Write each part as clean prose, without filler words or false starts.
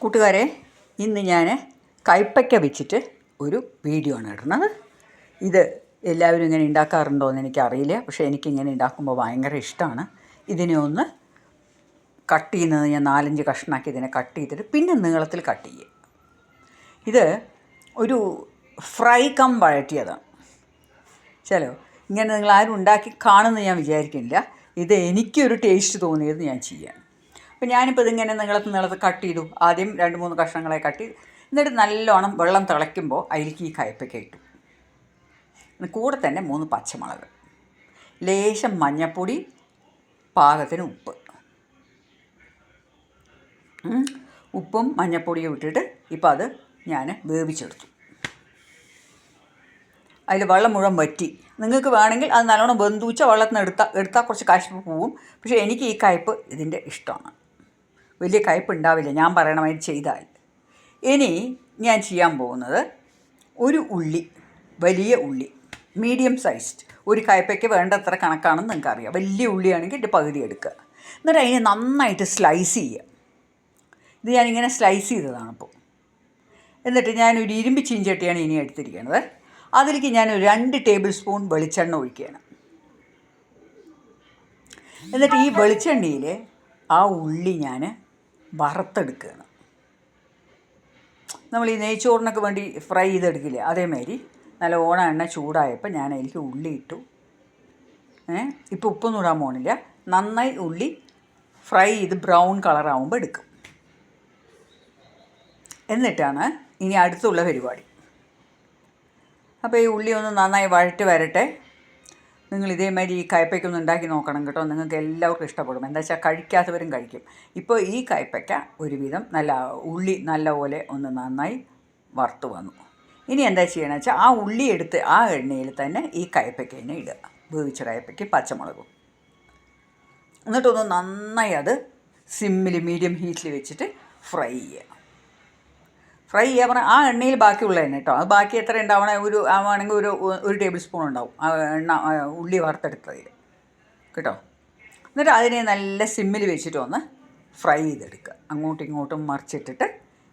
കൂട്ടുകാരെ, ഇന്ന് ഞാൻ കൈപ്പയ്ക്ക വെച്ചിട്ട് ഒരു വീഡിയോ ആണ് ഇടുന്നത്. ഇത് എല്ലാവരും ഇങ്ങനെ ഉണ്ടാക്കാറുണ്ടോ എന്ന് എനിക്കറിയില്ല. പക്ഷേ എനിക്കിങ്ങനെ ഉണ്ടാക്കുമ്പോൾ ഭയങ്കര ഇഷ്ടമാണ്. ഇതിനെ ഒന്ന് കട്ട് ചെയ്യുന്നത് ഞാൻ 4-5 കഷ്ണമാക്കി ഇതിനെ കട്ട് ചെയ്തിട്ട് പിന്നെ നീളത്തിൽ കട്ട് ചെയ്യുക. ഇത് ഒരു ഫ്രൈ കം വഴറ്റിയതാണ്. ചലോ, ഇങ്ങനെ നിങ്ങൾ ആരും ഉണ്ടാക്കി കാണുമെന്ന് ഞാൻ വിചാരിക്കുന്നില്ല. ഇത് എനിക്കൊരു ടേസ്റ്റ് തോന്നിയത് ഞാൻ ചെയ്യാം. അപ്പോൾ ഞാനിപ്പോൾ ഇതിങ്ങനെ നീളത്ത് കട്ട് ചെയ്തു. ആദ്യം 2-3 കഷ്ണങ്ങളെ കട്ട് ചെയ്തു. എന്നിട്ട് നല്ലോണം വെള്ളം തിളയ്ക്കുമ്പോൾ അതിലേക്ക് ഈ കയ്പ്പയ്ക്ക ഇട്ടു. കൂടെ തന്നെ 3 പച്ചമുളക്, ലേശം മഞ്ഞൾപ്പൊടി, പാകത്തിന് ഉപ്പും മഞ്ഞൾപ്പൊടിയും ഇട്ടിട്ട് ഇപ്പോൾ അത് ഞാൻ വേവിച്ചെടുത്തു. അതിൽ വെള്ളം മുഴുവൻ വറ്റി. നിങ്ങൾക്ക് വേണമെങ്കിൽ അത് നല്ലോണം വെന്തുച്ച വെള്ളത്തിൽ നിന്ന് എടുത്താൽ കുറച്ച് കശപ്പ് പോവും. പക്ഷേ എനിക്ക് ഈ കയ്പ്പ് ഇതിൻ്റെ ഇഷ്ടമാണ്. വലിയ കയ്പ്പ് ഉണ്ടാവില്ല ഞാൻ പറയണമായിട്ട് ചെയ്താൽ. ഇനി ഞാൻ ചെയ്യാൻ പോകുന്നത് ഒരു ഉള്ളി, വലിയ ഉള്ളി, മീഡിയം സൈസ്ഡ്. ഒരു കയ്പ്പയ്ക്ക് വേണ്ടത്ര കണക്കാണെന്ന് നിങ്ങൾക്കറിയാം. വലിയ ഉള്ളിയാണെങ്കിൽ ഇതിൻ്റെ പകുതി എടുക്കുക. എന്നിട്ട് അതിനെ നന്നായിട്ട് സ്ലൈസ് ചെയ്യുക. ഇത് ഞാനിങ്ങനെ സ്ലൈസ് ചെയ്തതാണിപ്പോൾ. എന്നിട്ട് ഞാനൊരു ഇരുമ്പ് ചീഞ്ചട്ടിയാണ് ഇനി എടുത്തിരിക്കുന്നത്. അതിലേക്ക് ഞാനൊരു 2 ടേബിൾ സ്പൂൺ വെളിച്ചെണ്ണ ഒഴിക്കുകയാണ്. എന്നിട്ട് ഈ വെളിച്ചെണ്ണയിൽ ആ ഉള്ളി ഞാൻ വറുത്തെടുക്കുകയാണ്. നമ്മൾ ഈ നെയ്ച്ചോറിനൊക്കെ വേണ്ടി ഫ്രൈ ചെയ്തെടുക്കില്ലേ, അതേമാതിരി നല്ലോണം എണ്ണ ചൂടായപ്പോൾ ഞാൻ അതിലേക്ക് ഉള്ളി ഇട്ടു. ഇപ്പോൾ ഉപ്പൊന്നും ഇടാൻ പോകണില്ല. നന്നായി ഉള്ളി ഫ്രൈ ചെയ്ത് ബ്രൗൺ കളറാകുമ്പോൾ എടുക്കും. എന്നിട്ടാണ് ഇനി അടുത്തുള്ള പരിപാടി. അപ്പോൾ ഈ ഉള്ളി ഒന്ന് നന്നായി വഴറ്റി വരട്ടെ. നിങ്ങൾ ഇതേമാതിരി ഈ കയ്പ്പയ്ക്കൊന്ന് ഉണ്ടാക്കി നോക്കണം കേട്ടോ. നിങ്ങൾക്ക് എല്ലാവർക്കും ഇഷ്ടപ്പെടും. എന്താ വെച്ചാൽ കഴിക്കാത്തവരും കഴിക്കും. ഇപ്പോൾ ഈ കയ്പ്പയ്ക്ക ഒരുവിധം ഉള്ളി നല്ലപോലെ ഒന്ന് നന്നായി വറുത്ത് വന്നു. ഇനി എന്താ ചെയ്യണമെന്ന് വെച്ചാൽ ആ ഉള്ളി എടുത്ത് ആ എണ്ണയിൽ തന്നെ ഈ കയ്പ്പയ്ക്കനെ ഇടുക. വേവിച്ച കയ്പ്പയ്ക്ക് പച്ചമുളകും. എന്നിട്ടൊന്ന് നന്നായി അത് സിമ്മിൽ മീഡിയം ഹീറ്റിൽ വെച്ചിട്ട് ഫ്രൈ ചെയ്യുക. ഫ്രൈ ചെയ്യാൻ പറഞ്ഞാൽ ആ എണ്ണയിൽ ബാക്കിയുള്ള എണ്ണ കേട്ടോ. അത് ബാക്കി എത്ര ഉണ്ടാവണേ, ആണെങ്കിൽ ഒരു ടേബിൾ സ്പൂൺ ഉണ്ടാവും ആ എണ്ണ ഉള്ളി വറുത്തെടുത്തതിൽ കേട്ടോ. എന്നിട്ട് അതിനെ നല്ല സിമ്മിൽ വെച്ചിട്ട് ഒന്ന് ഫ്രൈ ചെയ്തെടുക്കുക. അങ്ങോട്ടും ഇങ്ങോട്ടും മറിച്ചിട്ടിട്ട്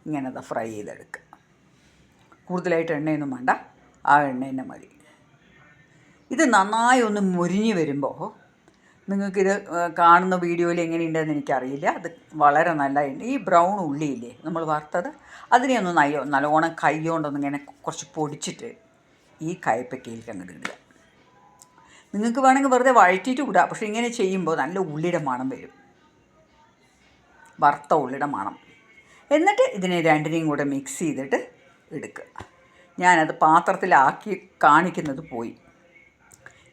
ഇങ്ങനെ ഫ്രൈ ചെയ്തെടുക്കുക. കൂടുതലായിട്ട് എണ്ണയൊന്നും വേണ്ട, ആ എണ്ണ തന്നെ മതി. ഇത് നന്നായി ഒന്ന് മുരിഞ്ഞ് വരുമ്പോൾ നിങ്ങൾക്കിത് കാണുന്ന വീഡിയോയിൽ എങ്ങനെയുണ്ടെന്ന് എനിക്കറിയില്ല. അത് വളരെ നല്ലതായിട്ട് ഈ ബ്രൗൺ ഉള്ളിയില്ലേ നമ്മൾ വറുത്തത്, അതിനെ ഒന്ന് നല്ലോണം കൈ കൊണ്ടൊന്ന് ഇങ്ങനെ കുറച്ച് പൊടിച്ചിട്ട് ഈ കയ്പ്പയ്ക്കയിലേക്ക് അങ്ങോട്ട് ഇടുക. നിങ്ങൾക്ക് വേണമെങ്കിൽ വെറുതെ വഴറ്റിയിട്ട് വിടാം. പക്ഷേ ഇങ്ങനെ ചെയ്യുമ്പോൾ നല്ല ഉള്ളിയുടെ മണം വരും, വറുത്ത ഉള്ളിയുടെ മണം. എന്നിട്ട് ഇതിനെ രണ്ടിനെയും കൂടെ മിക്സ് ചെയ്തിട്ട് എടുക്കുക. ഞാനത് പാത്രത്തിലാക്കി കാണിക്കുന്നത് പോയി.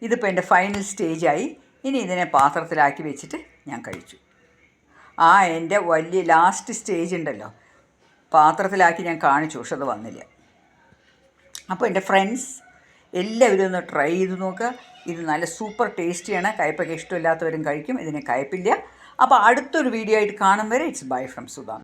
ഇതിപ്പോൾ എൻ്റെ ഫൈനൽ സ്റ്റേജായി. ഇനി ഇതിനെ പാത്രത്തിലാക്കി വെച്ചിട്ട് ഞാൻ കഴിച്ചു. എൻ്റെ വലിയ ലാസ്റ്റ് സ്റ്റേജ് ഉണ്ടല്ലോ, പാത്രത്തിലാക്കി ഞാൻ കാണിച്ചു, പക്ഷെ അത് വന്നില്ല. അപ്പോൾ എൻ്റെ ഫ്രണ്ട്സ് എല്ലാവരും ഒന്ന് ട്രൈ ചെയ്ത് നോക്കുക. ഇത് നല്ല സൂപ്പർ ടേസ്റ്റിയാണ്. കയ്പ്പൊക്കെ ഇഷ്ടമില്ലാത്തവരും കഴിക്കും. ഇതിന് കയ്പ്പില്ല. അപ്പോൾ അടുത്തൊരു വീഡിയോ ആയിട്ട് കാണും വരെ ഇറ്റ്സ് ബൈ ഫ്രം സുധാ.